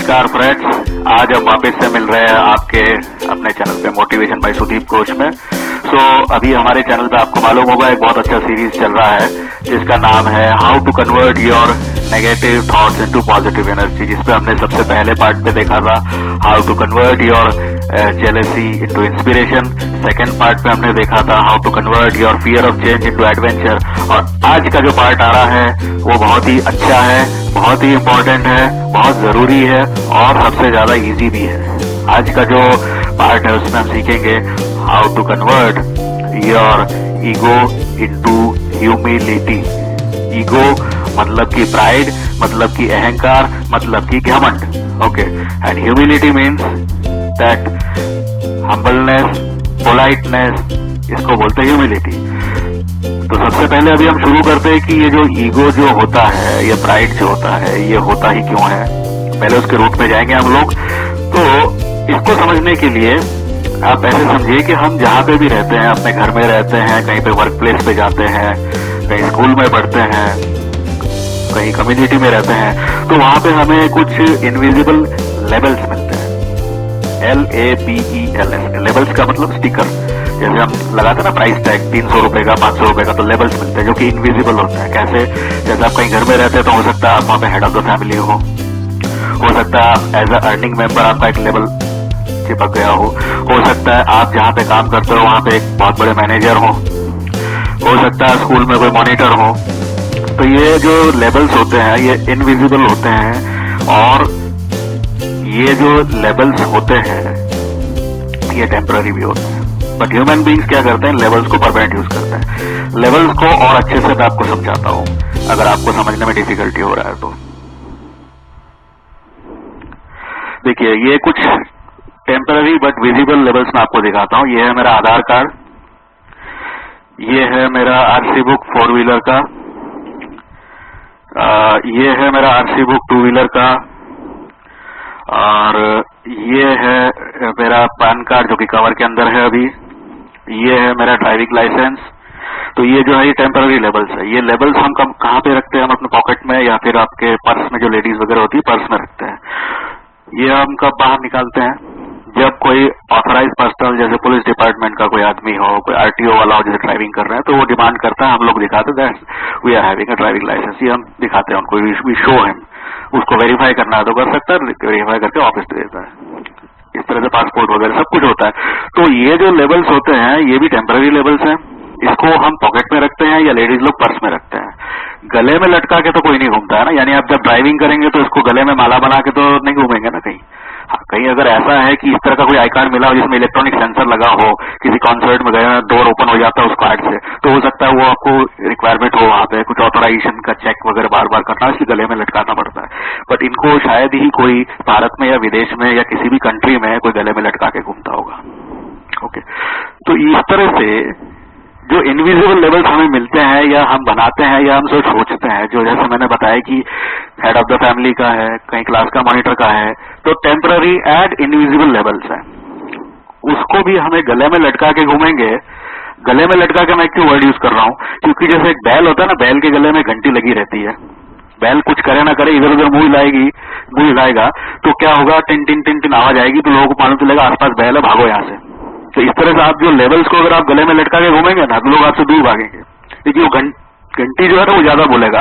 नमस्कार फ्रेंड्स, आज हम वापस से मिल रहे हैं आपके अपने चैनल पे मोटिवेशन बाय सुदीप कोच में। अभी हमारे चैनल पे आपको मालूम होगा एक बहुत अच्छा सीरीज चल रहा है जिसका नाम है how to convert your negative thoughts into positive energy, जिसपे हमने सबसे पहले पार्ट पे देखा था how to convert your jealousy into inspiration. Second part पे हमने देखा था how to convert your fear of change into adventure. और आज का जो पार्ट आ रहा है वो बहुत ही अच्छा है, बहुत ही इम्पोर्टेंट है, बहुत जरूरी है और सबसे ज्यादा इजी भी है। आज का जो पार्ट है उसमें हम सीखेंगे how to convert your ego into humility. Ego मतलब की प्राइड, मतलब की अहंकार, मतलब की घमंड। Okay, and humility means that humbleness, politeness, इसको बोलते हैं ह्यूमिलिटी। तो सबसे पहले अभी हम शुरू करते हैं कि ये जो ईगो जो होता है, ये प्राइड जो होता है, ये होता ही क्यों है। पहले उसके रूट में जाएंगे हम लोग। तो इसको समझने के लिए आप ऐसे समझिए कि हम जहाँ पे भी रहते हैं, अपने घर में रहते हैं, कहीं पे वर्क प्लेस पे जाते हैं, कहीं स्कूल में पढ़ते हैं, कहीं कम्युनिटी में रहते हैं, तो वहां पे हमें कुछ इनविजिबल लेबल्स मिलते हैं। LABELS, लेबल्स का मतलब स्टिकर। जैसे हम लगाते हैं ना प्राइस टैग 300 रुपए का, 500 रुपए का, तो लेबल्स मिलते हैं जो कि इनविजिबल होते हैं। कैसे? जैसे आप कहीं घर में रहते हैं तो हो सकता है आप वहां पे हेड ऑफ द फैमिली हो सकता है एज अ अर्निंग मेंबर आपका एक लेबल चिपक गया हो सकता है आप जहाँ पे काम करते हो वहां पे एक बहुत बड़े मैनेजर हो सकता है स्कूल में कोई मॉनिटर हो। तो ये जो लेबल्स होते हैं ये इनविजिबल होते हैं, और ये जो लेबल्स होते हैं ये टेम्पररी भी होते हैं। बट ह्यूमन बीइंग्स क्या करते हैं, लेबल्स को परमानेंट यूज करते हैं। लेबल्स को और अच्छे से मैं आपको समझाता हूं अगर आपको समझने में डिफिकल्टी हो रहा है तो। देखिए, ये कुछ टेम्पररी बट विजिबल लेबल्स मैं आपको दिखाता हूं। ये है मेरा आधार कार्ड, ये है मेरा आरसी बुक 4 व्हीलर का, ये है मेरा आरसी बुक 2 व्हीलर का, और ये है मेरा पैन कार्ड जो कि कवर के अंदर है अभी, ये है मेरा ड्राइविंग लाइसेंस। तो ये जो है ये टेम्पररी लेबल्स है। ये लेबल्स हम कहाँ पे रखते हैं? हम अपने पॉकेट में या फिर आपके पर्स में, जो लेडीज वगैरह होती है पर्स में रखते हैं। ये हम कब बाहर निकालते हैं? जब कोई ऑथराइज पर्सनल जैसे पुलिस डिपार्टमेंट का कोई आदमी हो, कोई आरटीओ वाला हो जैसे ड्राइविंग कर रहे हैं, तो वो डिमांड करता है, हम लोग दिखाते हैं we are having a driving licence. ये हम दिखाते हैं उनको, वी शो हिम। उसको वेरीफाई करना है तो कर सकता है, वेरीफाई करके ऑफिस दे देता है। इस तरह से पासपोर्ट वगैरह सब कुछ होता है। तो ये जो लेबल्स होते हैं ये भी टेम्पररी लेबल्स हैं। इसको हम पॉकेट में रखते हैं या लेडीज लोग पर्स में रखते हैं। गले में लटका के तो कोई नहीं घूमता है ना, यानी आप जब ड्राइविंग करेंगे तो इसको गले में माला बना के तो नहीं घूमेंगे ना कहीं। हाँ, कहीं अगर ऐसा है कि इस तरह का कोई आई कार्ड मिला हो जिसमें इलेक्ट्रॉनिक सेंसर लगा हो, किसी कॉन्सर्ट में गए, डोर ओपन हो जाता है उस कार्ड से, तो हो सकता है वो आपको रिक्वायरमेंट हो वहां पे कुछ ऑथराइजेशन का चेक वगैरह बार बार करना, इसलिए गले में लटकाना पड़ता है। बट इनको शायद ही कोई भारत में या विदेश में या किसी भी कंट्री में कोई गले में लटका के घूमता होगा। ओके, तो इस तरह से जो इनविजिबल लेवल्स हमें मिलते हैं या हम बनाते हैं या हम सोचते हैं, जो जैसे मैंने बताया कि हेड ऑफ द फैमिली का है, कहीं क्लास का मॉनिटर का है, तो टेम्पररी एंड इनविजिबल लेवल्स हैं। उसको भी हमें गले में लटका के घूमेंगे। गले में लटका के मैं क्यों वर्ड यूज कर रहा हूं? क्योंकि जैसे एक बैल होता है ना, बैल के गले में घंटी लगी रहती है। बैल कुछ करे ना करे इधर उधर मुंह हिलाएगा तो क्या होगा, टिन टिन टिन टिन आवाज आएगी, तो लोगों को मालूम चलेगा आसपास बैल है, भागो यहां से। तो इस तरह से आप जो लेवल्स को अगर आप गले में लटका के घूमेंगे ना तो लोग आपसे दूर भागेंगे, क्योंकि वो घंटी जो है ना वो ज्यादा बोलेगा।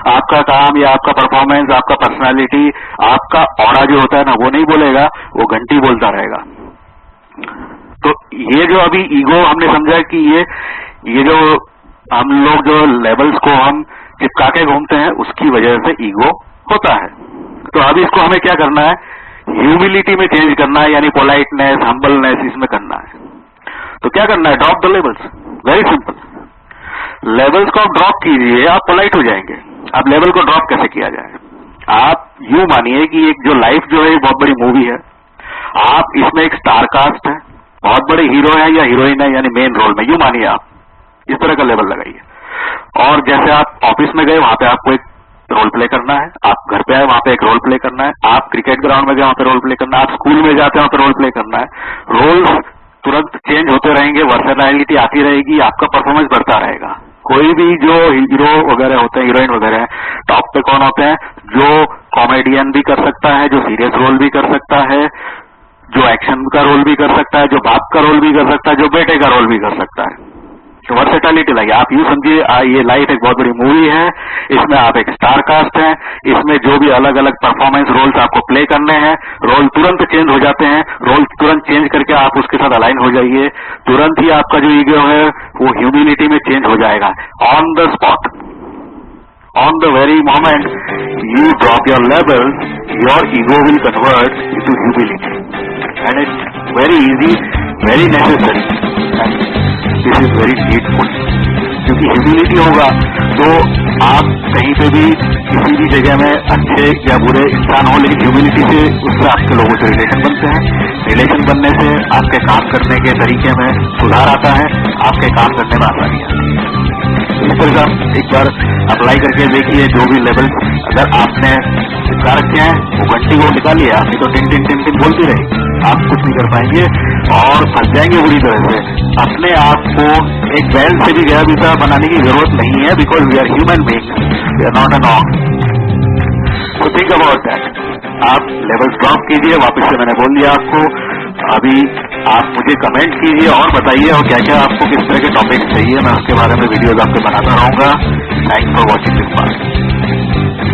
आपका काम या आपका परफॉर्मेंस, आपका पर्सनालिटी, आपका ऑरा जो होता है ना वो नहीं बोलेगा, वो घंटी बोलता रहेगा। तो ये जो अभी ईगो हमने समझा कि ये जो हम लोग जो लेवल्स को हम चिपका के घूमते हैं उसकी वजह से ईगो होता है। तो अभी इसको हमें क्या करना है? ह्यूमिलिटी में चेंज करना है, यानी पोलाइटनेस, हम्बलनेस इसमें करना है। तो क्या करना है? Drop the levels. Very simple. Levels को आप ड्रॉप कीजिए, आप पोलाइट हो जाएंगे। अब लेवल को ड्रॉप कैसे किया जाए? आप यूं मानिए कि एक जो लाइफ जो है बहुत बड़ी मूवी है, आप इसमें एक स्टार कास्ट है, बहुत बड़े हीरो है या हीरोइन है, यानी मेन रोल में, यूं मानिए आप इस तरह का लेवल लगाइए। और जैसे आप ऑफिस में गए वहां पे आपको एक रोल प्ले करना है, आप घर पे आए वहां पे एक रोल प्ले करना है, आप क्रिकेट ग्राउंड में गए वहां पे रोल प्ले करना है, आप स्कूल में जाते हैं वहां पे रोल प्ले करना है। रोल्स तुरंत चेंज होते रहेंगे, वर्सेनालिटी आती रहेगी, आपका परफॉर्मेंस बढ़ता रहेगा। कोई भी जो हीरो वगैरह होते हैं, हीरोइन वगैरह हैं, टॉप पे कौन होते हैं? जो कॉमेडियन भी कर सकता है, जो सीरियस रोल भी कर सकता है, जो एक्शन का रोल भी कर सकता है, जो बाप का रोल भी कर सकता है, जो बेटे का रोल भी कर सकता है। वर्सेटैलिटी लगी। आप यूं समझिए, ये लाइफ एक बहुत बड़ी मूवी है, इसमें आप एक स्टार कास्ट हैं, इसमें जो भी अलग अलग परफॉर्मेंस रोल्स आपको प्ले करने हैं, रोल तुरंत चेंज हो जाते हैं, रोल तुरंत चेंज करके आप उसके साथ अलाइन हो जाइए, तुरंत ही आपका जो ईगो है वो ह्यूमिलिटी में चेंज हो जाएगा on the spot. On the very moment you drop your levels, your ego will convert into humility, and it's very easy, very necessary, and this is very needful. क्योंकि humility होगा तो आप कहीं पे भी किसी भी जगह में अच्छे या बुरे इंसान हो, लेकिन ह्यूमिलिटी से उससे आपके लोगों से रिलेशन बनते हैं। रिलेशन बनने से आपके काम करने के तरीके में सुधार आता है, आपके काम करने में आसानी आती है। इस तरह से आप एक बार अप्लाई करके देखिए। जो भी लेवल अगर आपने चिपका रखे हैं वो घंटी को निकालिए, आपकी तो टिन टिन टिन टिन बोलती रहेगी, आप कुछ नहीं कर पाएंगे और फंस जाएंगे बुरी तरह से। अपने आप को एक बैल से भी गया बीता बनाने की जरूरत नहीं है, because we are human being, we are not an hog. तो थिंक अबाउट दैट। आप लेवल ड्रॉप कीजिए, वापस से मैंने बोल दिया आपको। अभी आप मुझे कमेंट कीजिए और बताइए और क्या क्या आपको किस तरह के टॉपिक चाहिए, मैं उसके बारे में वीडियोज आपको बनाता रहूंगा। Thanks for watching this part.